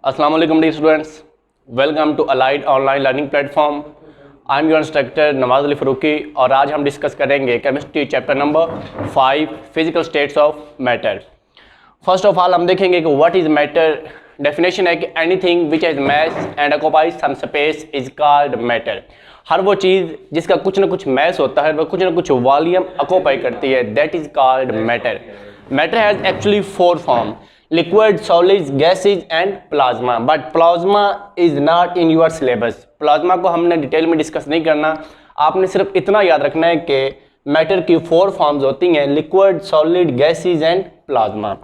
Assalamu alaikum dear students. Welcome to Allied Online Learning Platform. I am your instructor NAWAZ और आज हम discuss करेंगे chemistry chapter number 5 physical states of matter. First of all हम देखेंगे कि what is matter. Definition है कि anything which has mass and occupies some space is called matter. हर वो चीज़ जिसका कुछ ना कुछ मैस होता है, वह कुछ ना कुछ वॉल्यूम ऑक्यूपाई करती है, that is called matter. Matter has actually 4 form: liquid, solids, gases and plasma, but plasma is not in your syllabus। Plasma को हमने डिटेल में डिस्कस नहीं करना, आपने सिर्फ इतना याद रखना है कि मैटर की 4 फॉर्म्स होती हैं: liquid, solid, gases and plasma.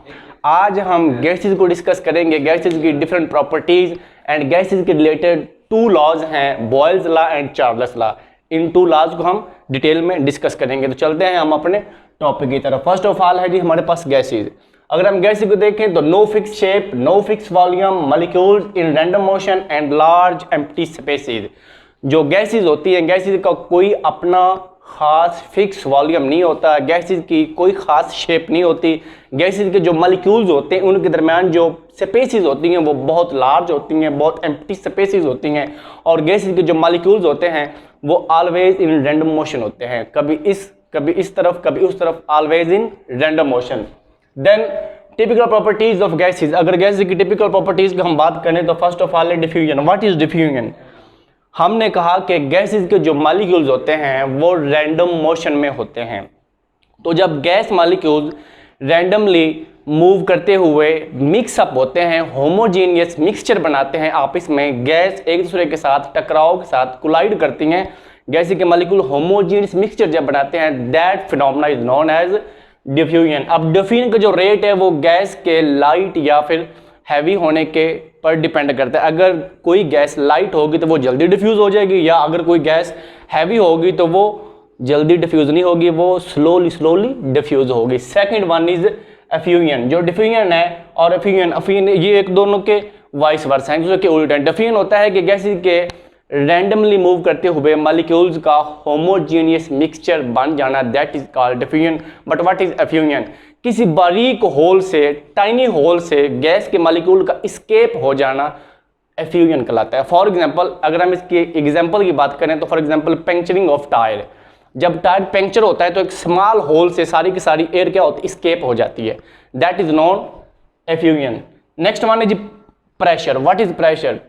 आज हम गैसेज को डिस्कस करेंगे, गैसेज की डिफरेंट प्रॉपर्टीज एंड गैसेज के रिलेटेड 2 लॉज हैं, Boyle's law and Charles law. इन 2 लॉज को हम डिटेल में डिस्कस करेंगे। तो चलते हैं हम अपने टॉपिक की तरफ। फर्स्ट ऑफ ऑल है जी हमारे पास गैसेज। अगर हम गैसेज को देखें तो no fix shape, no fix volume, molecules in random motion and large empty spaces. जो गैसेज होती हैं, गैसेज का कोई अपना खास फिक्स वॉल्यूम नहीं होता, गैसेज की कोई खास शेप नहीं होती। गैसेज के जो मॉलिक्यूल्स होते हैं उनके दरमियान जो स्पेसेस होती हैं वो बहुत लार्ज होती हैं, बहुत एम्प्टी स्पेसेस होती हैं। और गैसेज के जो मॉलिक्यूल्स होते हैं वो ऑलवेज इन रैंडम मोशन होते हैं, कभी इस तरफ कभी उस तरफ, always in random motion. Then typical properties of gases. अगर गैसेज की टिपिकल प्रॉपर्टीज की हम बात करें तो फर्स्ट ऑफ ऑल है डिफ्यूजन। What is diffusion? हमने कहा कि गैसेज के जो मॉलिक्यूल्स होते हैं वो रैंडम मोशन में होते हैं। तो जब गैस मॉलिक्यूल्स रैंडमली मूव करते हुए मिक्सअप होते हैं, होमोजीनियस मिक्सचर बनाते हैं आपस में, गैस एक दूसरे के साथ टकराव के साथ कोलाइड करती हैं, गैसेज के मॉलिक्यूल होमोजीनियस मिक्सचर जब बनाते हैं, that phenomena is known as diffusion. अब डिफ्यूजन का जो रेट है वो गैस के लाइट या फिर हैवी होने के पर डिपेंड करता है। अगर कोई गैस लाइट होगी तो वो जल्दी डिफ्यूज हो जाएगी, या अगर कोई गैस हैवी होगी तो वो जल्दी डिफ्यूज नहीं होगी, वो स्लोली डिफ्यूज होगी। Second one is effusion. जो डिफ्यूजन है और एफ्यूजन ये एक दोनों के वाइस वर्सा हैं, दूसरे के उल्ट हैं। डिफ्यूजन होता है कि गैसेज के रैंडमली मूव करते हुए मॉलिक्यूल्स का होमोजीनियस मिक्सचर बन जाना, that is called diffusion. But what is effusion? किसी बारीक होल से, टाइनी होल से गैस के मॉलिक्यूल का एस्केप हो जाना एफ्यूजन कहलाता है। फॉर एग्जांपल अगर हम इसकी एग्जांपल की बात करें तो फॉर एग्जांपल पंक्चरिंग ऑफ टायर। जब टायर पंक्चर होता है तो एक स्मॉल होल से सारी की सारी एयर क्या होती है, एस्केप हो जाती है, that is known effusion. Next one is pressure. What is pressure?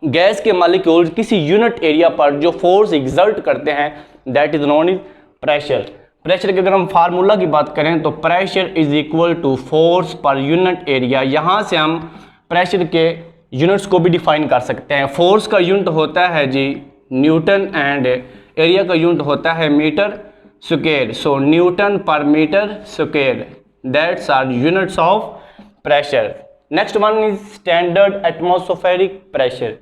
Gas के मॉलिक्यूल्स किसी यूनिट एरिया पर जो फोर्स एग्जर्ट करते हैं, that is known is pressure. Pressure के अगर हम फार्मूला की बात करें तो pressure is equal to force पर यूनिट एरिया। यहाँ से हम प्रेशर के यूनिट्स को भी डिफाइन कर सकते हैं। फोर्स का यूनिट होता है जी न्यूटन एंड एरिया का यूनिट होता है मीटर स्क्वायर। सो न्यूटन पर metre square, that's are units of pressure. Next one is standard atmospheric pressure.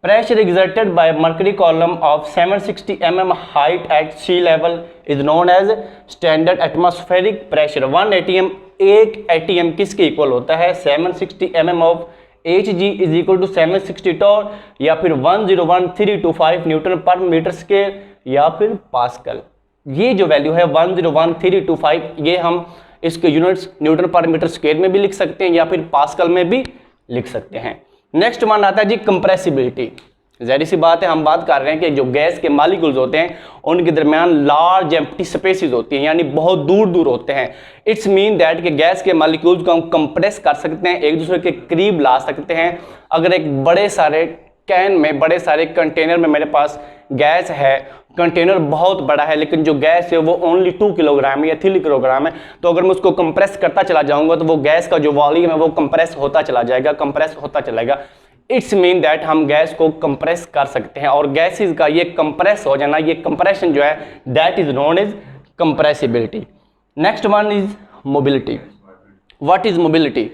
Pressure exerted by mercury column of 760 mm height at sea level is known as standard atmospheric pressure। 1 atm, एक atm किसके equal होता है? 760 mm of Hg is equal to 760 torr, या फिर 101325 Newton पर metre square, या फिर pascal. ये जो वैल्यू है 101325, ये हम इसके यूनिट्स न्यूटन पर मीटर स्क्वायर में भी लिख सकते हैं या फिर पास्कल में भी लिख सकते हैं। नेक्स्ट वन आता है जी कंप्रेसिबिलिटी। ज़ाहिर सी बात है, हम बात कर रहे हैं कि जो गैस के मॉलिक्यूल्स होते हैं उनके दरमियान लार्ज एम्प्टी स्पेसेस होती हैं, यानी बहुत दूर दूर होते हैं। इट्स मीन दैट कि गैस के मॉलिक्यूल्स को हम कंप्रेस कर सकते हैं, एक दूसरे के करीब ला सकते हैं। अगर एक बड़े सारे कैन में, बड़े सारे कंटेनर में मेरे पास गैस है, कंटेनर बहुत बड़ा है लेकिन जो गैस है वो ओनली 2 किलोग्राम या 3 किलोग्राम है, तो अगर मैं उसको कंप्रेस करता चला जाऊंगा तो वो गैस का जो वॉल्यूम है वो कंप्रेस होता चला जाएगा, कंप्रेस होता चलेगा। इट्स मीन दैट हम गैस को कंप्रेस कर सकते हैं, और गैसेज का ये कंप्रेस हो जाना, ये कंप्रेशन जो है that is known as compressibility. Next one is mobility. What is mobility?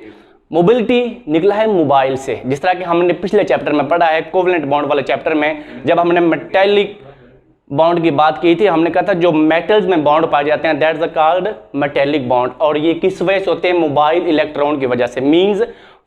Mobility निकला है मोबाइल से। जिस तरह कि हमने पिछले चैप्टर में पढ़ा है, कोवलेंट बॉन्ड वाले चैप्टर में, जब हमने मेटेलिक बॉन्ड की बात की थी, हमने कहा था जो मेटल्स में बॉन्ड पाए जाते हैं दैट्स कॉल्ड मेटेलिक बॉन्ड, और ये किस वजह से होते हैं? मोबाइल इलेक्ट्रॉन की वजह से, मींस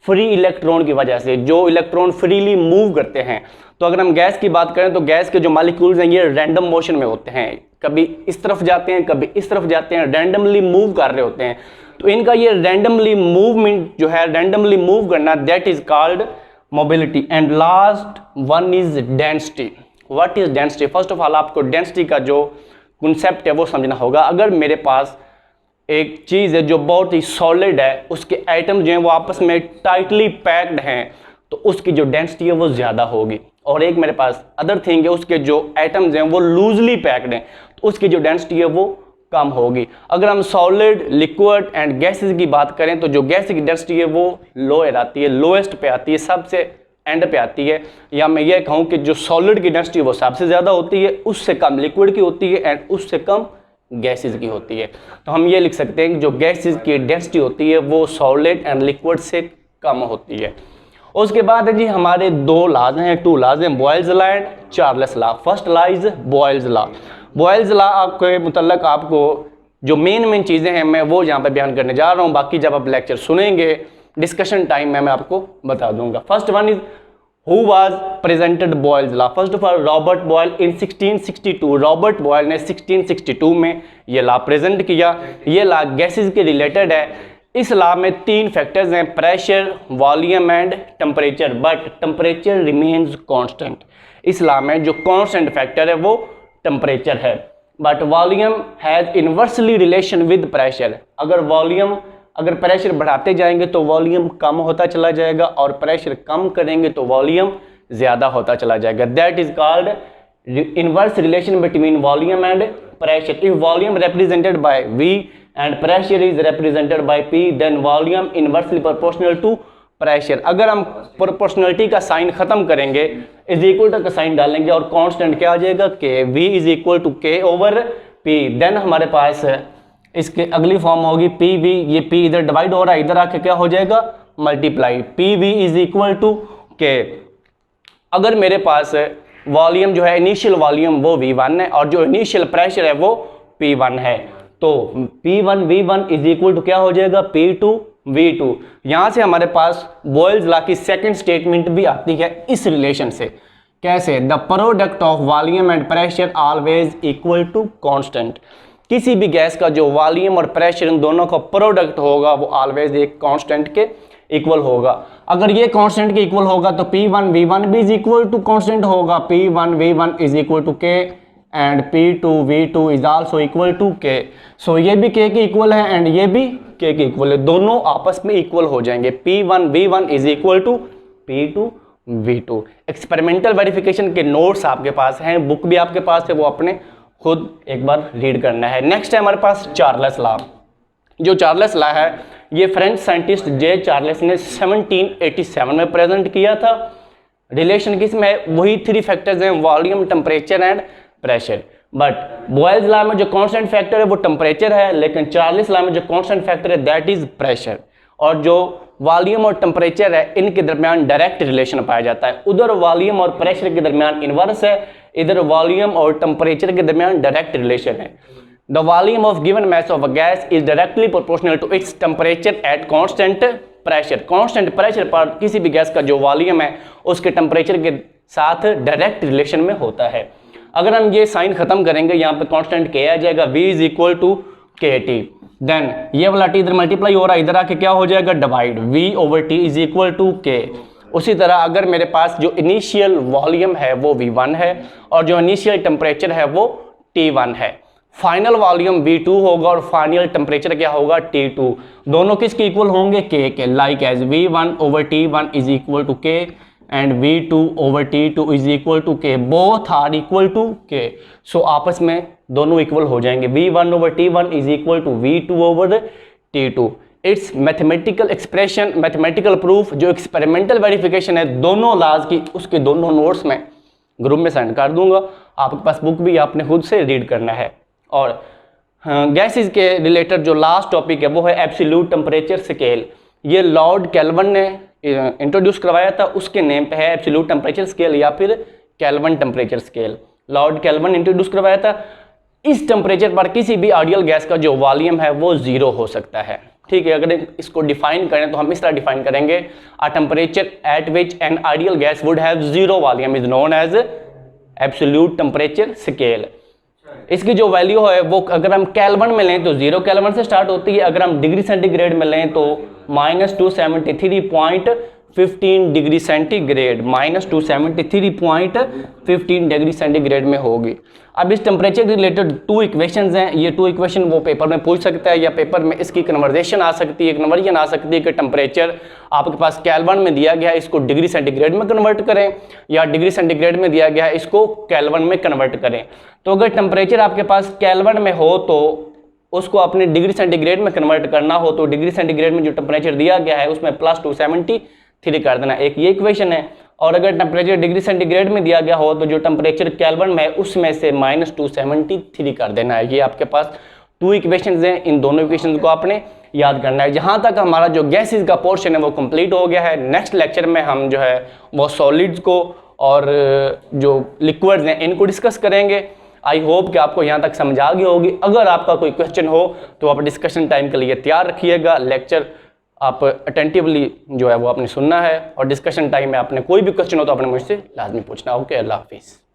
फ्री इलेक्ट्रॉन की वजह से, जो इलेक्ट्रॉन फ्रीली मूव करते हैं। तो अगर हम गैस की बात करें तो गैस के जो मॉलिक्यूल्स हैं ये रैंडम मोशन में होते हैं, कभी इस तरफ जाते हैं कभी इस तरफ जाते हैं, रैंडमली मूव कर रहे होते हैं। तो इनका ये रैंडमली मूवमेंट जो है, रैंडमली मूव करना, that is called mobility and last one is density. What is density? First of all आपको डेंसिटी का जो कॉन्सेप्ट है वो समझना होगा। अगर मेरे पास एक चीज़ है जो बहुत ही सॉलिड है, उसके आइटम जो हैं वो आपस में टाइटली पैक्ड हैं, तो उसकी जो डेंसिटी है वो ज़्यादा होगी। और एक मेरे पास अदर थिंग है, उसके जो आइटम्स हैं वो लूजली पैक्ड हैं, तो उसकी जो डेंसिटी है वो कम होगी। अगर हम सॉलिड, लिक्विड एंड गैसेस की बात करें तो जो गैस की डेंसिटी है वो लोअर आती है, लोएस्ट पे आती है, सबसे एंड पे आती है। या मैं ये कहूँ कि जो सॉलिड की डेंसिटी वो सबसे ज़्यादा होती है, उससे कम लिक्विड की होती है एंड उससे कम गैसेस की होती है। तो हम ये लिख सकते हैं कि जो गैसेस की डेंसिटी होती है वो सॉलिड एंड लिक्विड से कम होती है। उसके बाद है जी हमारे दो लॉज हैं, टू लॉज हैं, Boyle's law and Charles law. First law is Boyle's law. Boyle's law आपके मुतल्लक आपको जो मेन चीज़ें हैं मैं वो यहाँ पे बयान करने जा रहा हूँ, बाकी जब आप लेक्चर सुनेंगे डिस्कशन टाइम में मैं आपको बता दूंगा। First one is Who was presented Boyle's law? First of all, Robert Boyle in 1662. Robert Boyle ने 1662 में ये लॉ प्रेजेंट किया। ये लॉ गैसेस के रिलेटेड है। इस लॉ में तीन फैक्टर्स हैं, pressure, volume and temperature, but temperature remains constant. इस लॉ में जो कांस्टेंट फैक्टर है वो टेम्परेचर है, but volume has inversely relation with pressure. अगर प्रेशर बढ़ाते जाएंगे तो वॉल्यूम कम होता चला जाएगा और प्रेशर कम करेंगे तो वॉल्यूम ज़्यादा होता चला जाएगा। That is called inverse relation between volume and pressure. If volume represented by V and pressure is represented by P, then volume inversely proportional to pressure. अगर हम प्रोपोर्शनलिटी का साइन खत्म करेंगे, इज इक्वल टू का sign डालेंगे और constant क्या आ जाएगा, K। V is equal to K over P। Then हमारे पास इसके अगली फॉर्म होगी पी वी। ये पी इधर डिवाइड हो रहा है, इधर आके क्या हो जाएगा, multiply. P V is equal to K. अगर मेरे पास वॉल्यूम जो है इनिशियल वॉल्यूम वो V1 है और जो इनिशियल प्रेशर है वो P1 है, तो P1 V1 is equal to क्या हो जाएगा, P2 V2। यहाँ से हमारे पास बॉयल्स लॉ की सेकेंड स्टेटमेंट भी आती है इस रिलेशन से। कैसे? The product of volume and pressure always equal to constant. किसी भी गैस का जो वॉल्यूम और प्रेशर इन दोनों का प्रोडक्ट होगा वो ऑलवेज एक कांस्टेंट के इक्वल होगा। अगर ये कांस्टेंट के इक्वल होगा तो P1 V1 भी इज इक्वल टू कांस्टेंट होगा, P1 V1 is equal to K and P2 V2 is also equal to K। So ये भी K के इक्वल है एंड ये भी K के इक्वल है, दोनों आपस में इक्वल हो जाएंगे। P1 V1 is equal to P2 V2। Experimental verification के नोट्स आपके पास हैं, बुक भी आपके पास है, वो अपने खुद एक बार रीड करना है। नेक्स्ट है हमारे पास चार्ल्स लॉ। जो चार्ल्स लॉ है ये फ्रेंच साइंटिस्ट जे चार्ल्स ने 1787 में प्रेजेंट किया था। रिलेशन किस में है, वही थ्री फैक्टर्स हैं, volume, temperature and pressure. But Boyle's law में जो कांस्टेंट फैक्टर है वो टेम्परेचर है, लेकिन चार्ल्स लॉ में जो कांस्टेंट फैक्टर है दैट इज प्रेशर। और जो वॉल्यूम और टेम्परेचर है इनके दरमियान डायरेक्ट रिलेशन पाया जाता है। उधर वॉल्यूम और प्रेशर के दरमियान इनवर्स है, इधर वॉल्यूम और टेम्परेचर के दरमियान डायरेक्ट रिलेशन है। The volume of given mass of a gas is directly proportional to its temperature at constant pressure. Constant pressure पर किसी भी गैस का जो वॉल्यूम है उसके टेम्परेचर के साथ डायरेक्ट रिलेशन में होता है। अगर हम ये साइन खत्म करेंगे, यहाँ पे कांस्टेंट K आ जाएगा, V is equal to KT। Then ये वाला T इधर मल्टीप्लाई हो रहा है, इधर आके क्या हो जाएगा, divide, V over T is equal to K। उसी तरह अगर मेरे पास जो इनिशियल वॉल्यूम है वो V1 है और जो इनिशियल टेम्परेचर है वो T1 है, फाइनल वॉल्यूम V2 होगा और फाइनल टेम्परेचर क्या होगा, T2। दोनों किसके इक्वल होंगे, K के। Like as V1 over T1 is equal to K and V2 over T2 is equal to K। Both are equal to K। So आपस में दोनों इक्वल हो जाएंगे। V1 over T1 is equal to V2 over T2। It's mathematical expression, mathematical proof, जो experimental verification है दोनों laws की, उसके दोनों नोट्स में ग्रुप में सेंड कर दूंगा। आपके पास बुक भी आपने खुद से रीड करना है। और गैसेस के रिलेटेड जो लास्ट टॉपिक है वो है एब्सोल्यूट टेम्परेचर स्केल। ये लॉर्ड केल्विन ने इंट्रोड्यूस करवाया था, उसके नेम पे है एब्सोल्यूट टेम्परेचर स्केल या फिर kelvin temperature scale. Lord kelvin introduce करवाया था। इस टेम्परेचर पर किसी भी आइडियल गैस का जो वॉल्यूम है वो 0 हो सकता है। ठीक है, अगर इसको डिफाइन करें तो हम इस तरह डिफाइन करेंगे, a temperature at which an ideal gas would have 0 volume is known as absolute temperature scale. इसकी जो वैल्यू है वो अगर हम केल्विन में लें तो 0 केल्विन से स्टार्ट होती है, अगर हम डिग्री सेंटीग्रेड में लें तो -273.5 15 डिग्री सेंटीग्रेड -273.15 डिग्री सेंटीग्रेड में होगी। अब इस टेम्परेचर के रिलेटेड 2 इक्वेशंस हैं, ये 2 इक्वेशन वो पेपर में पूछ सकता है या पेपर में इसकी कन्वर्जेशन आ सकती है, कन्वर्जन आ सकती है कि टेम्परेचर आपके पास केल्विन में दिया गया है, इसको डिग्री सेंटीग्रेड में कन्वर्ट करें, या डिग्री सेंटीग्रेड में दिया गया है, इसको केल्विन में कन्वर्ट करें। तो अगर टेम्परेचर आपके पास केल्विन में हो तो उसको अपने डिग्री सेंटीग्रेड में कन्वर्ट करना हो तो डिग्री सेंटीग्रेड में जो टेम्परेचर दिया गया है उसमें +273 कर देना, एक ये इक्वेशन है। और अगर टेम्परेचर डिग्री सेंटीग्रेड में दिया गया हो तो जो टेम्परेचर केल्विन में है उसमें से -273 कर देना है। ये आपके पास 2 इक्वेशंस हैं, इन दोनों इक्वेशंस को आपने याद करना है। जहाँ तक हमारा जो गैसेस का पोर्शन है वो कंप्लीट हो गया है। नेक्स्ट लेक्चर में हम जो है वो सॉलिड्स को और जो लिक्विड्स हैं इनको डिस्कस करेंगे। आई होप कि आपको यहाँ तक समझ आ गई होगी। अगर आपका कोई क्वेश्चन हो तो आप डिस्कशन टाइम के लिए तैयार रखिएगा। लेक्चर आप अटेंटिवली जो है वो आपने सुनना है, और डिस्कशन टाइम में आपने कोई भी क्वेश्चन हो तो आपने मुझसे लाजमी पूछना। ओके, अल्लाह हाफिज़।